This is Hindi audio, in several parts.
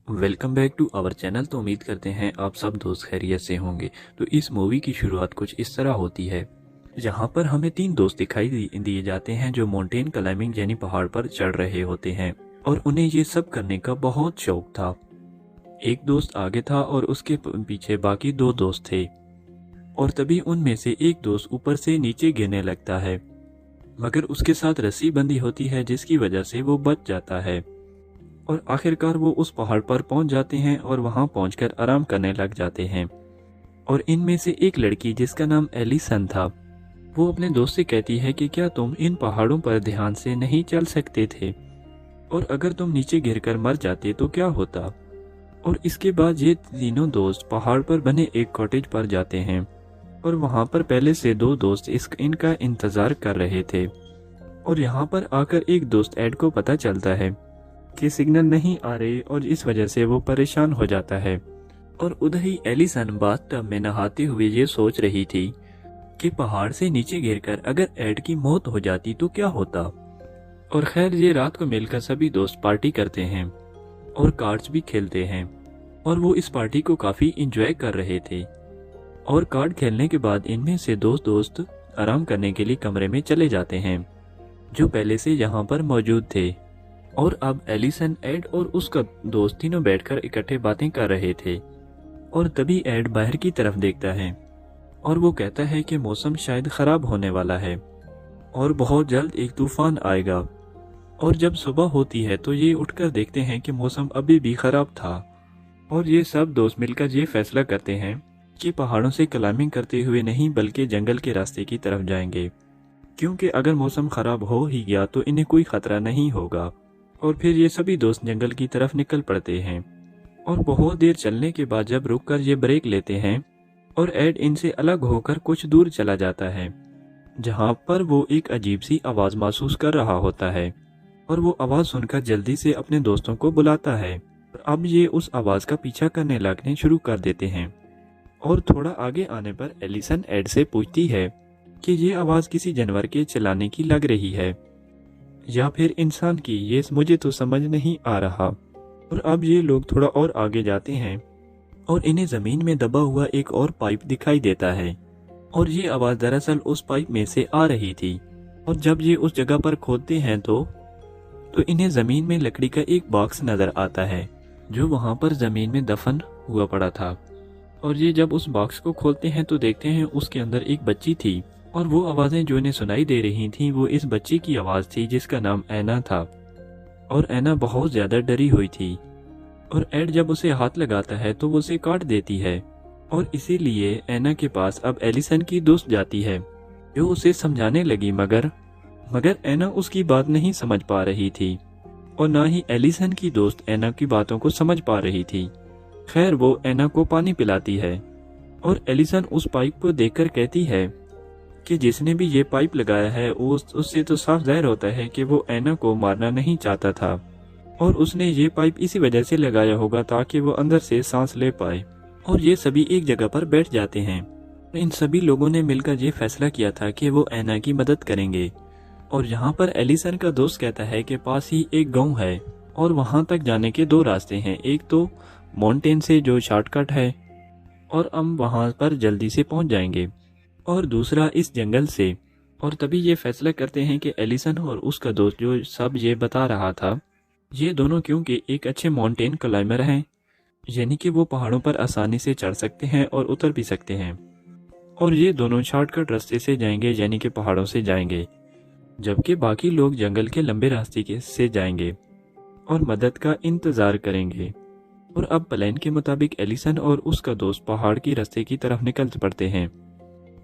Welcome back to our channel. तो उम्मीद करते हैं आप सब दोस्त खैरियत से होंगे। तो इस मूवी की शुरुआत कुछ इस तरह होती है, जहां पर हमें तीन दोस्त दिखाई दिए जाते हैं जो माउंटेन क्लाइंबिंग यानी पहाड़ पर चढ़ रहे होते हैं और उन्हें ये सब करने का बहुत शौक था। एक दोस्त आगे था और उसके पीछे बाकी दो दोस्त थे और तभी उनमें से एक दोस्त ऊपर से नीचे गिरने लगता है, मगर उसके साथ रस्सी बंधी होती है जिसकी वजह से वो बच जाता है और आखिरकार वो उस पहाड़ पर पहुंच जाते हैं और वहां पहुंचकर आराम करने लग जाते हैं। और इनमें से एक लड़की जिसका नाम एलिसन था, वो अपने दोस्त से कहती है कि क्या तुम इन पहाड़ों पर ध्यान से नहीं चल सकते थे, और अगर तुम नीचे गिरकर मर जाते तो क्या होता। और इसके बाद ये तीनों दोस्त पहाड़ पर बने एक कॉटेज पर जाते हैं और वहां पर पहले से दो दोस्त इनका इंतजार कर रहे थे। और यहाँ पर आकर एक दोस्त एड को पता चलता है कि सिग्नल नहीं आ रहे और इस वजह से वो परेशान हो जाता है। और उधर ही एलिसन बाथटब में नहाते हुए ये सोच रही थी कि पहाड़ से नीचे गिरकर अगर एड की मौत हो जाती तो क्या होता। और खैर ये रात को मिलकर सभी दोस्त पार्टी करते हैं और कार्ड्स भी खेलते हैं और वो इस पार्टी को काफी इंजॉय कर रहे थे। और कार्ड खेलने के बाद इनमें से दो दोस्त आराम करने के लिए कमरे में चले जाते हैं जो पहले से यहाँ पर मौजूद थे। और अब एलिसन, एड और उसका दोस्त तीनों बैठकर इकट्ठे बातें कर रहे थे। और तभी एड बाहर की तरफ देखता है और वो कहता है कि मौसम शायद खराब होने वाला है और बहुत जल्द एक तूफान आएगा। और जब सुबह होती है तो ये उठकर देखते हैं कि मौसम अभी भी खराब था और ये सब दोस्त मिलकर ये फैसला करते हैं कि पहाड़ों से क्लाइंबिंग करते हुए नहीं बल्कि जंगल के रास्ते की तरफ जाएंगे, क्योंकि अगर मौसम खराब हो ही गया तो इन्हें कोई खतरा नहीं होगा। और फिर ये सभी दोस्त जंगल की तरफ निकल पड़ते हैं और बहुत देर चलने के बाद जब रुककर ये ब्रेक लेते हैं और एड इनसे अलग होकर कुछ दूर चला जाता है, जहां पर वो एक अजीब सी आवाज महसूस कर रहा होता है और वो आवाज सुनकर जल्दी से अपने दोस्तों को बुलाता है। और अब ये उस आवाज का पीछा करने लगने शुरू कर देते हैं। और थोड़ा आगे आने पर एलिसन एड से पूछती है कि ये आवाज किसी जानवर के चिल्लाने की लग रही है या फिर इंसान की, ये मुझे तो समझ नहीं आ रहा। और अब ये लोग थोड़ा और आगे जाते हैं और इन्हें जमीन में दबा हुआ एक और पाइप दिखाई देता है और ये आवाज दरअसल उस पाइप में से आ रही थी। और जब ये उस जगह पर खोदते हैं तो इन्हें जमीन में लकड़ी का एक बॉक्स नजर आता है जो वहां पर जमीन में दफन हुआ पड़ा था। और ये जब उस बॉक्स को खोलते हैं तो देखते हैं उसके अंदर एक बच्ची थी और वो आवाजें जो इन्हें सुनाई दे रही थीं वो इस बच्ची की आवाज थी जिसका नाम ऐना था। और ऐना बहुत ज्यादा डरी हुई थी और एड जब उसे हाथ लगाता है तो वो उसे काट देती है। और इसीलिए ऐना के पास अब एलिसन की दोस्त जाती है जो उसे समझाने लगी, मगर ऐना उसकी बात नहीं समझ पा रही थी और ना ही एलिसन की दोस्त ऐना की बातों को समझ पा रही थी। खैर वो ऐना को पानी पिलाती है और एलिसन उस पाइप को देखकर कहती है कि जिसने भी ये पाइप लगाया है उससे तो साफ जाहिर होता है कि वो ऐना को मारना नहीं चाहता था और उसने ये पाइप इसी वजह से लगाया होगा ताकि वो अंदर से सांस ले पाए। और ये सभी एक जगह पर बैठ जाते हैं। इन सभी लोगों ने मिलकर ये फैसला किया था कि वो ऐना की मदद करेंगे। और यहाँ पर एलिसन का दोस्त कहता है कि पास ही एक गांव है और वहां तक जाने के दो रास्ते हैं, एक तो माउंटेन से जो शॉर्टकट है और हम वहां पर जल्दी से पहुंच जाएंगे, और दूसरा इस जंगल से। और तभी ये फैसला करते हैं कि एलिसन और उसका दोस्त जो सब ये बता रहा था, ये दोनों क्योंकि एक अच्छे माउंटेन क्लाइंबर हैं, यानी कि वो पहाड़ों पर आसानी से चढ़ सकते हैं और उतर भी सकते हैं, और ये दोनों शॉर्टकट रास्ते से जाएंगे यानी कि पहाड़ों से जाएंगे, जबकि बाकी लोग जंगल के लंबे रास्ते से जाएंगे और मदद का इंतजार करेंगे। और अब प्लान के मुताबिक एलिसन और उसका दोस्त पहाड़ की रास्ते की तरफ निकल पड़ते हैं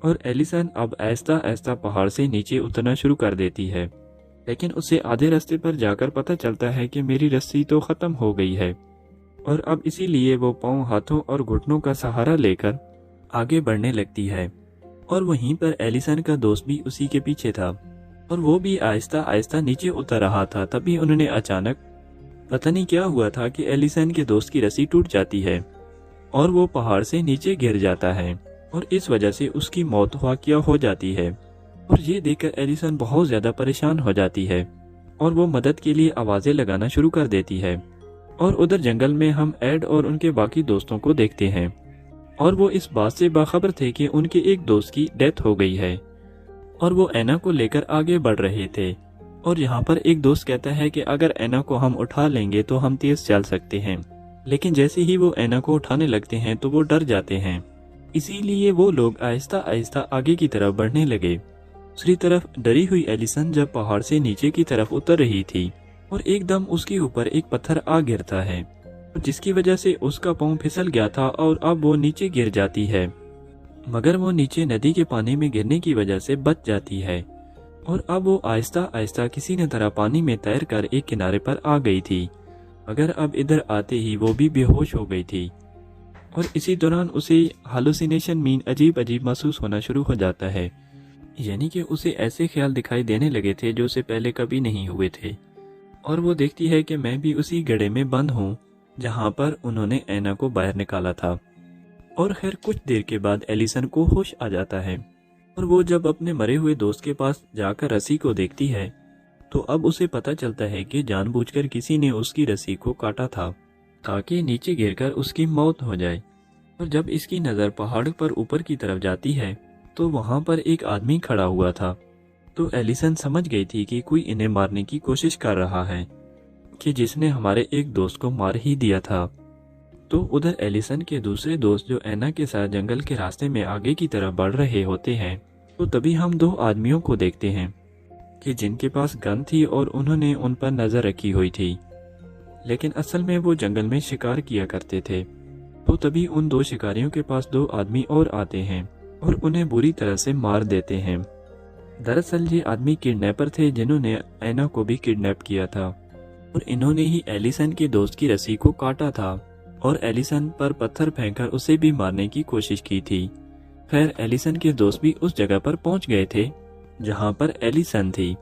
और एलिसन अब आहिस्ता आहिस्ता पहाड़ से नीचे उतरना शुरू कर देती है, लेकिन उसे आधे रास्ते पर जाकर पता चलता है कि मेरी रस्सी तो खत्म हो गई है। और अब इसीलिए वो पांव, हाथों और घुटनों का सहारा लेकर आगे बढ़ने लगती है। और वहीं पर एलिसन का दोस्त भी उसी के पीछे था और वो भी आहिस्ता आहिस्ता नीचे उतर रहा था। तभी उन्होंने अचानक पता नहीं क्या हुआ था कि एलिसन के दोस्त की रस्सी टूट जाती है और वो पहाड़ से नीचे गिर जाता है और इस वजह से उसकी मौत वाक़या हो जाती है। और ये देखकर एलिसन बहुत ज्यादा परेशान हो जाती है और वो मदद के लिए आवाजें लगाना शुरू कर देती है और उधर जंगल में हम एड और उनके बाकी दोस्तों को देखते हैं और वो इस बात से बाखबर थे कि उनके एक दोस्त की डेथ हो गई है और वो एना को लेकर आगे बढ़ रहे थे। और यहाँ पर एक दोस्त कहता है कि अगर एना को हम उठा लेंगे तो हम तेज चल सकते हैं, लेकिन जैसे ही वो एना को उठाने लगते हैं तो वो डर जाते हैं। इसीलिए वो लोग आहिस्ता आहिस्ता आगे की तरफ बढ़ने लगे। दूसरी तरफ डरी हुई एलिसन जब पहाड़ से नीचे की तरफ उतर रही थी और एकदम उसके ऊपर एक पत्थर आ गिरता है, जिसकी वजह से उसका पाँव फिसल गया था और अब वो नीचे गिर जाती है। मगर वो नीचे नदी के पानी में गिरने की वजह से बच जाती है और अब वो आहिस्ता आहिस्ता किसी न तरह पानी में तैर कर एक किनारे पर आ गई थी। मगर अब इधर आते ही वो भी बेहोश हो गई थी और इसी दौरान उसे हालुसिनेशन मीन अजीब अजीब महसूस होना शुरू हो जाता है, यानी कि उसे ऐसे ख्याल दिखाई देने लगे थे जो उसे पहले कभी नहीं हुए थे। और वो देखती है कि मैं भी उसी गड्ढे में बंद हूँ जहाँ पर उन्होंने एना को बाहर निकाला था। और खैर कुछ देर के बाद एलिसन को होश आ जाता है और वो जब अपने मरे हुए दोस्त के पास जाकर रस्सी को देखती है तो अब उसे पता चलता है कि जानबूझकर किसी ने उसकी रस्सी को काटा था ताकि नीचे गिरकर उसकी मौत हो जाए। और जब इसकी नज़र पहाड़ पर ऊपर की तरफ जाती है तो वहाँ पर एक आदमी खड़ा हुआ था। तो एलिसन समझ गई थी कि कोई इन्हें मारने की कोशिश कर रहा है, कि जिसने हमारे एक दोस्त को मार ही दिया था। तो उधर एलिसन के दूसरे दोस्त जो एना के साथ जंगल के रास्ते में आगे की तरफ बढ़ रहे होते हैं, तो तभी हम दो आदमियों को देखते हैं कि जिनके पास गन थी और उन्होंने उन पर नजर रखी हुई थी, लेकिन असल में वो जंगल में शिकार किया करते थे। तो तभी उन दो शिकारियों के पास दो आदमी और आते हैं और उन्हें बुरी तरह से मार देते हैं। दरअसल ये आदमी किडनैपर थे जिन्होंने एना को भी किडनैप किया था और इन्होंने ही एलिसन के दोस्त की रस्सी को काटा था और एलिसन पर पत्थर फेंककर उसे भी मारने की कोशिश की थी। खैर एलिसन के दोस्त भी उस जगह पर पहुंच गए थे जहां पर एलिसन थी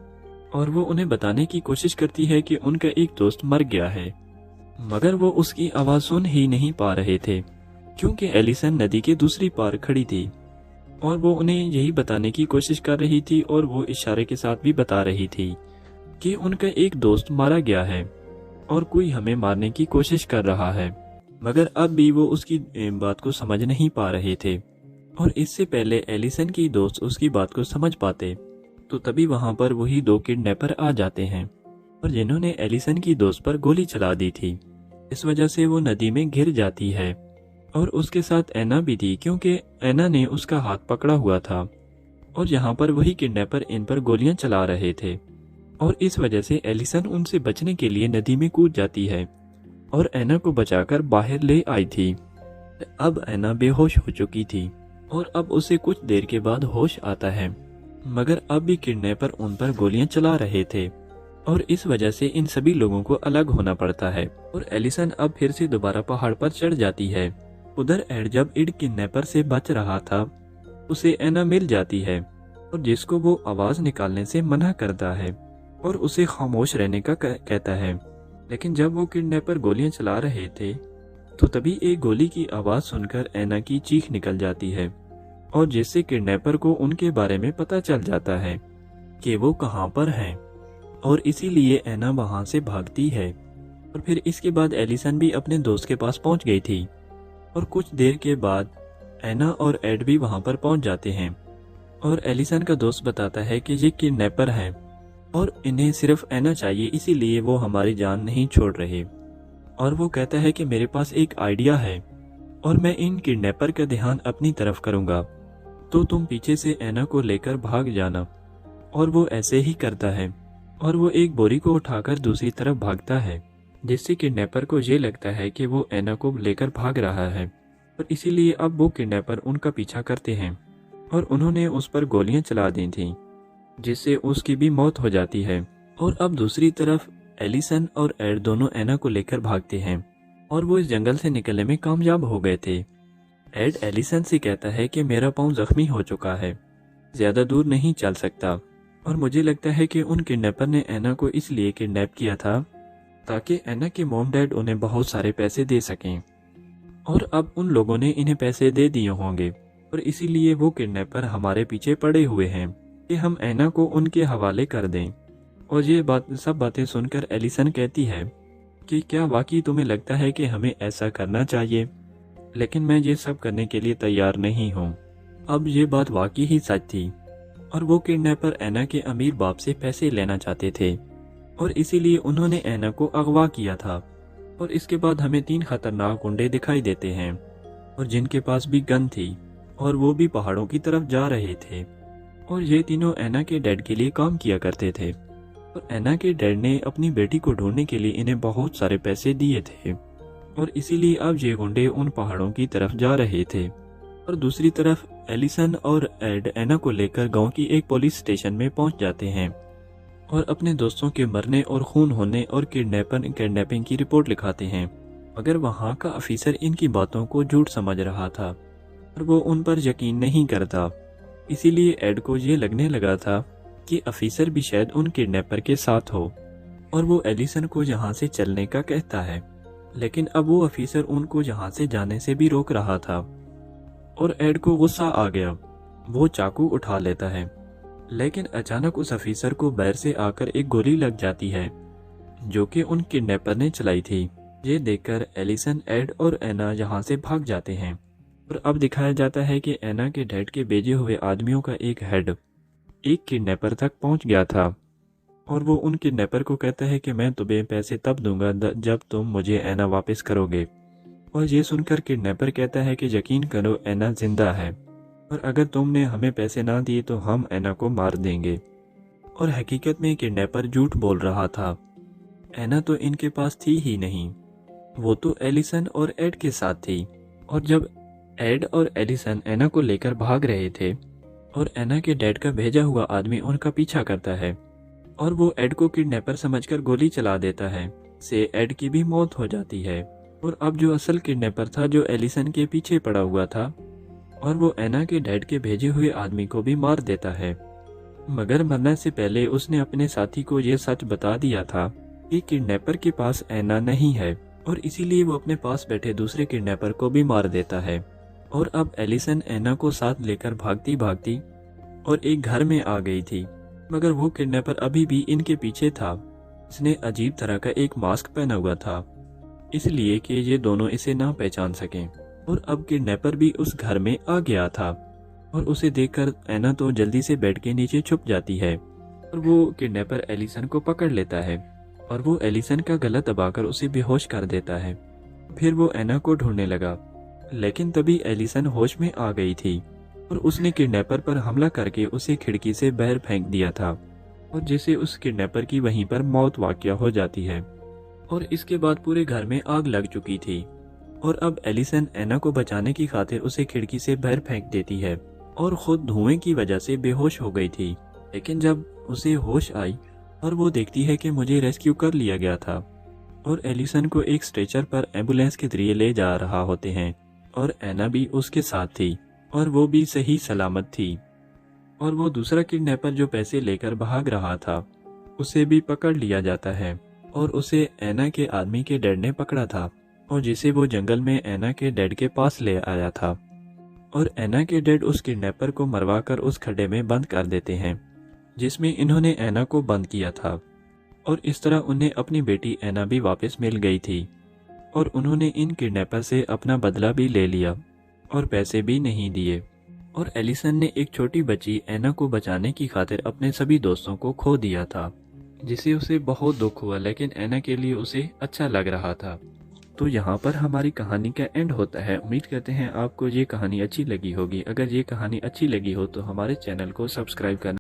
और वो उन्हें बताने की कोशिश करती है कि उनका एक दोस्त मर गया है, मगर वो उसकी आवाज सुन ही नहीं पा रहे थे क्योंकि एलिसन नदी के दूसरी पार खड़ी थी और वो उन्हें यही बताने की कोशिश कर रही थी और वो इशारे के साथ भी बता रही थी कि उनका एक दोस्त मारा गया है और कोई हमें मारने की कोशिश कर रहा है। मगर अब भी वो उसकी बात को समझ नहीं पा रहे थे और इससे पहले एलिसन की दोस्त उसकी बात को समझ पाते तो तभी वहां पर वही दो किडनैपर आ जाते हैं और जिन्होंने एलिसन की दोस्त पर गोली चला दी थी। इस वजह से वो नदी में गिर जाती है और उसके साथ एना भी थी क्योंकि एना ने उसका हाथ पकड़ा हुआ था और यहाँ पर वही किडनैपर इन पर गोलियां चला रहे थे और इस वजह से एलिसन उनसे बचने के लिए नदी में कूद जाती है और एना को बचाकर बाहर ले आई थी। अब एना बेहोश हो चुकी थी और अब उसे कुछ देर के बाद होश आता है, मगर अब भी किडनैपर उन पर गोलियां चला रहे थे और इस वजह से इन सभी लोगों को अलग होना पड़ता है और एलिसन अब फिर से दोबारा पहाड़ पर चढ़ जाती है। उधर एड जब इड किडनैपर से बच रहा था उसे एना मिल जाती है और जिसको वो आवाज निकालने से मना करता है और उसे खामोश रहने का कहता है। लेकिन जब वो किडनैपर गोलियां चला रहे थे तो तभी एक गोली की आवाज सुनकर एना की चीख निकल जाती है और जिससे किडनैपर को उनके बारे में पता चल जाता है कि वो कहां पर हैं और इसीलिए एना वहां से भागती है। और फिर इसके बाद एलिसन भी अपने दोस्त के पास पहुंच गई थी और कुछ देर के बाद एना और एड भी वहां पर पहुंच जाते हैं और एलिसन का दोस्त बताता है कि ये किडनैपर हैं और इन्हें सिर्फ एना चाहिए, इसीलिए वो हमारी जान नहीं छोड़ रहे। और वो कहता है कि मेरे पास एक आइडिया है और मैं इन किडनैपर का ध्यान अपनी तरफ करूंगा, तो तुम पीछे से एना को लेकर भाग जाना। और वो ऐसे ही करता है और वो एक बोरी को उठाकर दूसरी तरफ भागता है, जिससे किडनैपर को ये लगता है कि वो एना को लेकर भाग रहा है और इसीलिए अब वो किडनैपर उनका पीछा करते हैं और उन्होंने उस पर गोलियां चला दी थी जिससे उसकी भी मौत हो जाती है। और अब दूसरी तरफ एलिसन और एड दोनों एना को लेकर भागते हैं और वो इस जंगल से निकलने में कामयाब हो गए थे। एड एलिसन से कहता है कि मेरा पाँव जख्मी हो चुका है, ज्यादा दूर नहीं चल सकता और मुझे लगता है कि उन किडनैपर ने एना को इसलिए किडनैप किया था ताकि एना के मॉम डैड उन्हें बहुत सारे पैसे दे सकें और अब उन लोगों ने इन्हें पैसे दे दिए होंगे और इसीलिए वो किडनैपर हमारे पीछे पड़े हुए हैं कि हम एना को उनके हवाले कर दें। और ये सब बातें सुनकर एलिसन कहती है कि क्या वाकई तुम्हें लगता है कि हमें ऐसा करना चाहिए, लेकिन मैं ये सब करने के लिए तैयार नहीं हूँ। अब ये बात वाकई ही सच थी और वो किडनैपर एना के अमीर बाप से पैसे लेना चाहते थे और इसीलिए उन्होंने एना को अगवा किया था। और इसके बाद हमें 3 खतरनाक गुंडे दिखाई देते हैं और जिनके पास भी गन थी और वो भी पहाड़ों की तरफ जा रहे थे। और ये तीनों एना के डैड के लिए काम किया करते थे और एना के डैड ने अपनी बेटी को ढूंढने के लिए इन्हें बहुत सारे पैसे दिए थे और इसीलिए अब ये गुंडे उन पहाड़ों की तरफ जा रहे थे। और दूसरी तरफ एलिसन और एड एना को लेकर गांव की एक पुलिस स्टेशन में पहुंच जाते हैं और अपने दोस्तों के मरने और खून होने और किडनैपिंग की रिपोर्ट लिखाते हैं, मगर वहां का अफीसर इनकी बातों को झूठ समझ रहा था और वो उन पर यकीन नहीं करता। इसीलिए एड को ये लगने लगा था कि अफीसर भी शायद उन किडनैपर के साथ हो और वो एलिसन को यहाँ से चलने का कहता है, लेकिन अब वो अफीसर उनको यहाँ से जाने से भी रोक रहा था और एड को गुस्सा आ गया। वो चाकू उठा लेता है, लेकिन अचानक उस अफीसर को बैर से आकर एक गोली लग जाती है जो कि उन किडनैपर ने चलाई थी। ये देखकर एलिसन, एड और एना यहाँ से भाग जाते हैं और अब दिखाया जाता है कि एना के डैड के भेजे हुए आदमियों का एक हेड एक किडनैपर तक पहुंच गया था और वो उन किडनैपर को कहता है कि मैं तुम्हें पैसे तब दूंगा जब तुम मुझे एना वापस करोगे। और ये सुनकर किडनैपर कहता है कि यकीन करो, एना जिंदा है और अगर तुमने हमें पैसे ना दिए तो हम एना को मार देंगे। और हकीकत में किडनैपर झूठ बोल रहा था। एना तो इनके पास थी ही नहीं, वो तो एलिसन और एड के साथ थी। और जब एड और एलिसन एना को लेकर भाग रहे थे और एना के डैड का भेजा हुआ आदमी उनका पीछा करता है और वो एड को किडनैपर समझकर गोली चला देता है, से एड की भी मौत हो जाती है। और अब जो असल किडनैपर था जो एलिसन के पीछे पड़ा हुआ था और वो एना के डैड के भेजे हुए आदमी को भी मार देता है, मगर मरने से पहले उसने अपने साथी को ये सच बता दिया था कि किडनैपर के पास एना नहीं है और इसीलिए वो अपने पास बैठे दूसरे किडनैपर को भी मार देता है। और अब एलिसन एना को साथ लेकर भागती भागती और एक घर में आ गई थी, मगर वो किडनैपर अभी भी इनके पीछे था। इसने अजीब तरह का एक मास्क पहना हुआ था इसलिए कि ये दोनों इसे ना पहचान सकें। और अब किडनैपर भी उस घर में आ गया था और उसे देखकर एना तो जल्दी से बेड के नीचे छुप जाती है और वो किडनैपर एलिसन को पकड़ लेता है और वो एलिसन का गला दबाकर उसे बेहोश कर देता है। फिर वो एना को ढूंढने लगा, लेकिन तभी एलिसन होश में आ गई थी और उसने किडनैपर पर हमला करके उसे खिड़की से बाहर फेंक दिया था और जिससे उस किडनैपर की वहीं पर मौत वाक़या हो जाती है। और इसके बाद पूरे घर में आग लग चुकी थी और अब एलिसन एना को बचाने की खातिर उसे खिड़की से बाहर फेंक देती है और खुद धुएं की वजह से बेहोश हो गई थी। लेकिन जब उसे होश आई और वो देखती है कि मुझे रेस्क्यू कर लिया गया था और एलिसन को एक स्ट्रेचर पर एम्बुलेंस के जरिए ले जा रहा होते हैं और एना भी उसके साथ थी और वो भी सही सलामत थी। और वो दूसरा किडनैपर जो पैसे लेकर भाग रहा था उसे भी पकड़ लिया जाता है और उसे एना के आदमी के डैड ने पकड़ा था और जिसे वो जंगल में एना के डैड के पास ले आया था। और एना के डैड उस किडनैपर को मरवा कर उस खड्डे में बंद कर देते हैं जिसमें इन्होंने एना को बंद किया था। और इस तरह उन्हें अपनी बेटी एना भी वापस मिल गई थी और उन्होंने इन किडनैपर से अपना बदला भी ले लिया और पैसे भी नहीं दिए। और एलिसन ने एक छोटी बच्ची एना को बचाने की खातिर अपने सभी दोस्तों को खो दिया था, जिसे उसे बहुत दुख हुआ, लेकिन एना के लिए उसे अच्छा लग रहा था। तो यहाँ पर हमारी कहानी का एंड होता है। उम्मीद करते हैं आपको ये कहानी अच्छी लगी होगी। अगर ये कहानी अच्छी लगी हो तो हमारे चैनल को सब्सक्राइब करना